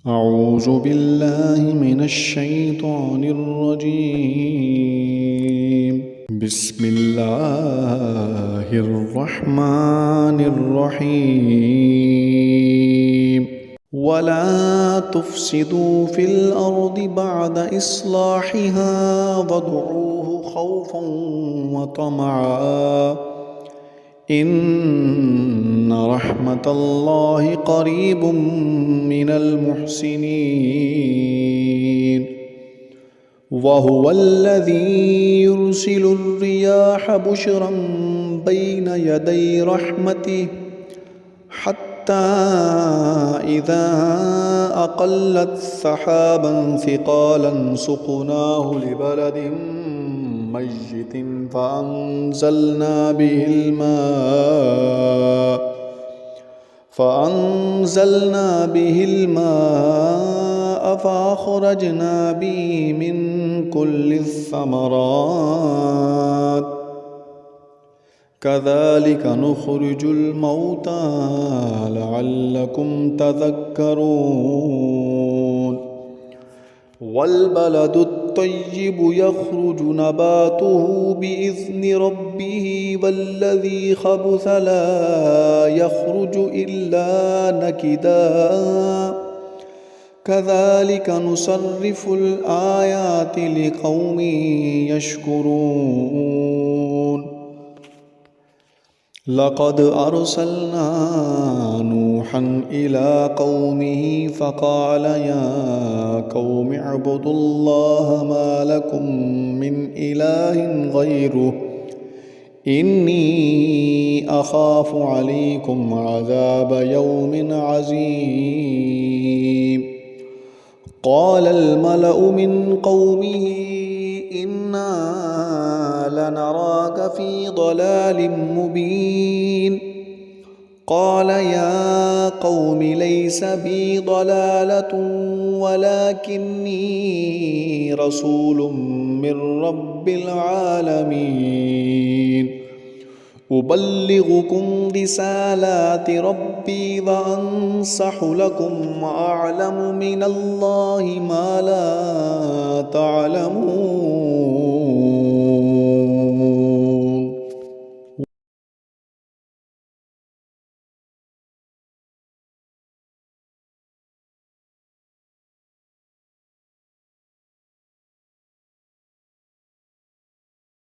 أعوذ بالله من الشيطان الرجيم. بسم الله الرحمن الرحيم. ولا تفسدوا في الأرض بعد إصلاحها وادعوه خوفا وطمعا إن رحمة الله قريب من المحسنين. وهو الذي يرسل الرياح بشرا بين يدي رحمته حتى إذا أقلت سحابا ثقالا سقناه لبلد ميت فأنزلنا به الماء فأخرجنا به من كل الثمرات كذلك نخرج الموتى لعلكم تذكرون. والبلد الطيب يخرج نباته بإذن ربه والذي خبث لا يخرج إلا نكدا كذلك نصرف الآيات لقوم يشكرون. لقد أرسلنا نوحا إلى قومه فقال يا قوم اعبدوا الله ما لكم من إله غيره إني أخاف عليكم عذاب يوم عظيم. قال الملأ من قومه إنا لنراك في ضلال مبين. قال يا قوم ليس بي ضلالة ولكني رسول من رب العالمين أبلغكم رسالات ربي وأنصح لكم وأعلم من الله ما لا تعلمون.